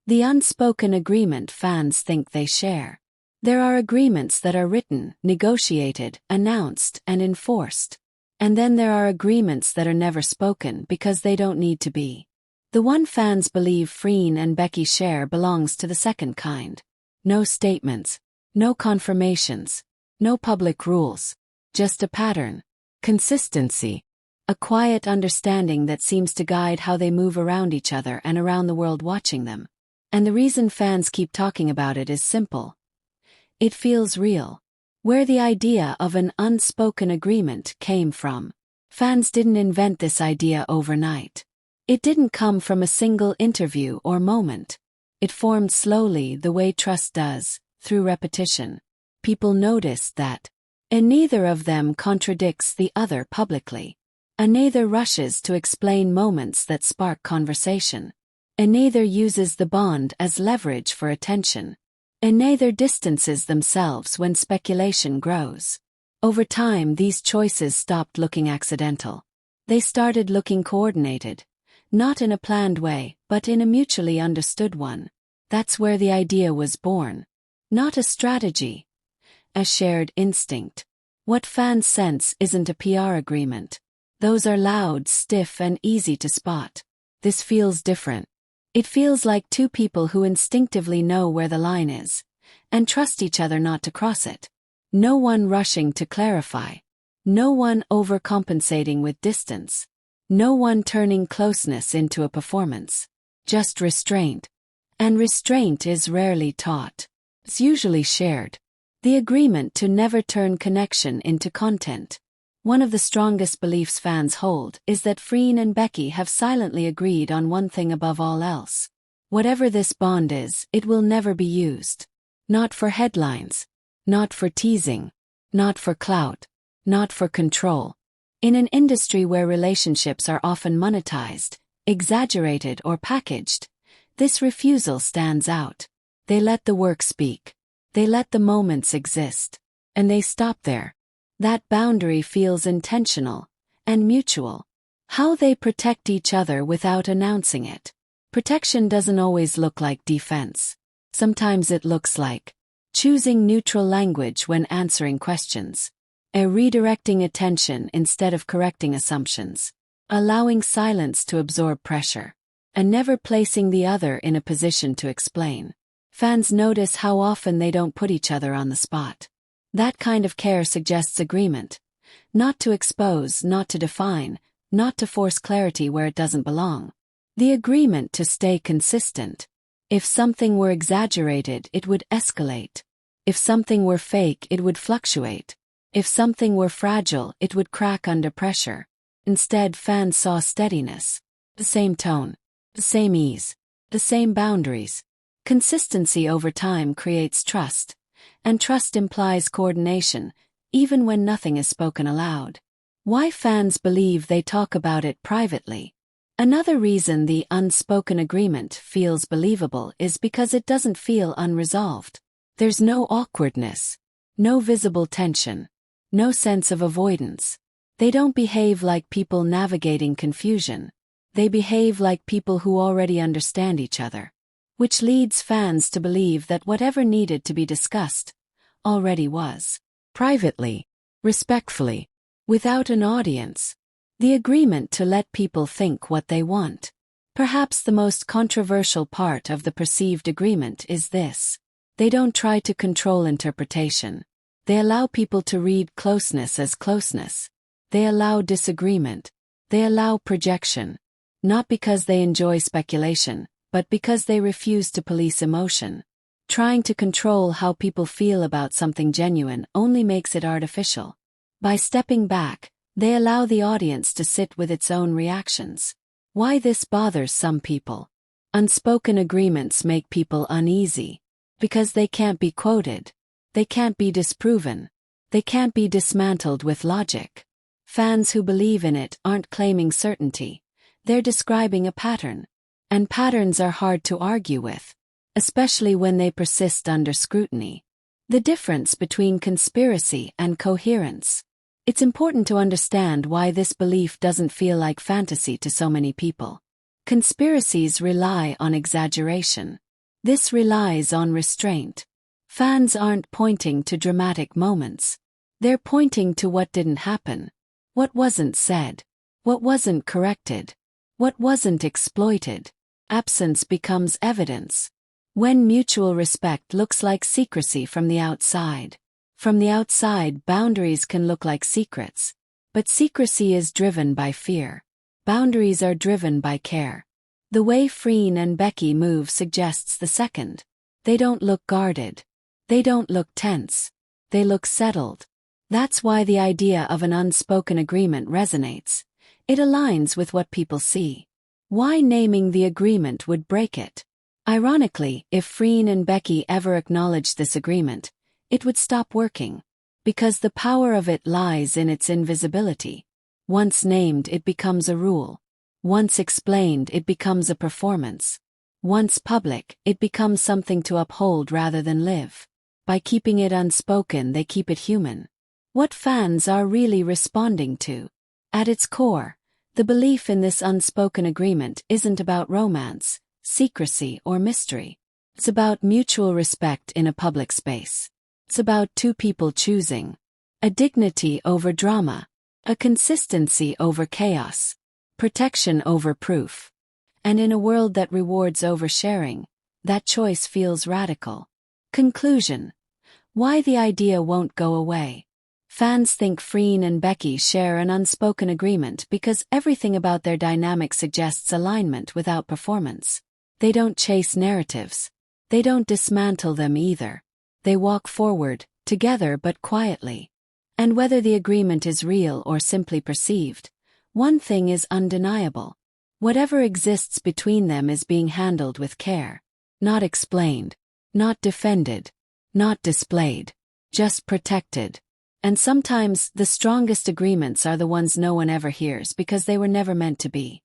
The unspoken agreement fans think they share. There are agreements that are written, negotiated, announced, and enforced. And then there are agreements that are never spoken because they don't need to be. The one fans believe Freen and Becky share belongs to the second kind. No statements, no confirmations, no public rules, just a pattern, consistency, a quiet understanding that seems to guide how they move around each other and around the world watching them. And the reason fans keep talking about it is simple. It feels real. Where the idea of an unspoken agreement came from. Fans didn't invent this idea overnight. It didn't come from a single interview or moment. It formed slowly the way trust does, through repetition. People noticed that. And neither of them contradicts the other publicly. And neither rushes to explain moments that spark conversation. And neither uses the bond as leverage for attention. And neither distances themselves when speculation grows. Over time, these choices stopped looking accidental. They started looking coordinated. Not in a planned way, but in a mutually understood one. That's where the idea was born. Not a strategy. A shared instinct. What fans sense isn't a PR agreement. Those are loud, stiff, and easy to spot. This feels different. It feels like two people who instinctively know where the line is, and trust each other not to cross it. No one rushing to clarify. No one overcompensating with distance. No one turning closeness into a performance. Just restraint. And restraint is rarely taught. It's usually shared. The agreement to never turn connection into content. One of the strongest beliefs fans hold is that Freen and Becky have silently agreed on one thing above all else. Whatever this bond is, it will never be used. Not for headlines. Not for teasing. Not for clout. Not for control. In an industry where relationships are often monetized, exaggerated, or packaged, this refusal stands out. They let the work speak. They let the moments exist. And they stop there. That boundary feels intentional and mutual. How they protect each other without announcing it. Protection doesn't always look like defense. Sometimes it looks like choosing neutral language when answering questions. Redirecting attention instead of correcting assumptions. Allowing silence to absorb pressure. And never placing the other in a position to explain. Fans notice how often they don't put each other on the spot. That kind of care suggests agreement. Not to expose, not to define, not to force clarity where it doesn't belong. The agreement to stay consistent. If something were exaggerated, it would escalate. If something were fake, it would fluctuate. If something were fragile, it would crack under pressure. Instead, fans saw steadiness. The same tone. The same ease. The same boundaries. Consistency over time creates trust. And trust implies coordination, even when nothing is spoken aloud. Why fans believe they talk about it privately. Another reason the unspoken agreement feels believable is because it doesn't feel unresolved. There's no awkwardness. No visible tension. No sense of avoidance. They don't behave like people navigating confusion. They behave like people who already understand each other. Which leads fans to believe that whatever needed to be discussed already was. Privately, respectfully, without an audience. The agreement to let people think what they want. Perhaps the most controversial part of the perceived agreement is this. They don't try to control interpretation. They allow people to read closeness as closeness. They allow disagreement. They allow projection. Not because they enjoy speculation, but because they refuse to police emotion. Trying to control how people feel about something genuine only makes it artificial. By stepping back, they allow the audience to sit with its own reactions. Why this bothers some people. Unspoken agreements make people uneasy. Because they can't be quoted. They can't be disproven. They can't be dismantled with logic. Fans who believe in it aren't claiming certainty. They're describing a pattern. And patterns are hard to argue with, especially when they persist under scrutiny. The difference between conspiracy and coherence. It's important to understand why this belief doesn't feel like fantasy to so many people. Conspiracies rely on exaggeration. This relies on restraint. Fans aren't pointing to dramatic moments. They're pointing to what didn't happen. What wasn't said. What wasn't corrected. What wasn't exploited. Absence becomes evidence. When mutual respect looks like secrecy from the outside. From the outside, boundaries can look like secrets. But secrecy is driven by fear. Boundaries are driven by care. The way Freen and Becky move suggests the second. They don't look guarded. They don't look tense. They look settled. That's why the idea of an unspoken agreement resonates. It aligns with what people see. Why naming the agreement would break it? Ironically, if Freen and Becky ever acknowledged this agreement, it would stop working. Because the power of it lies in its invisibility. Once named, it becomes a rule. Once explained, it becomes a performance. Once public, it becomes something to uphold rather than live. By keeping it unspoken, they keep it human. What fans are really responding to. At its core, the belief in this unspoken agreement isn't about romance, secrecy, or mystery. It's about mutual respect in a public space. It's about two people choosing a dignity over drama, a consistency over chaos, protection over proof. And in a world that rewards oversharing, that choice feels radical. Conclusion. Why the idea won't go away. Fans think Freen and Becky share an unspoken agreement because everything about their dynamic suggests alignment without performance. They don't chase narratives. They don't dismantle them either. They walk forward, together but quietly. And whether the agreement is real or simply perceived, one thing is undeniable. Whatever exists between them is being handled with care. Not explained. Not defended. Not displayed. Just protected. And sometimes the strongest agreements are the ones no one ever hears because they were never meant to be.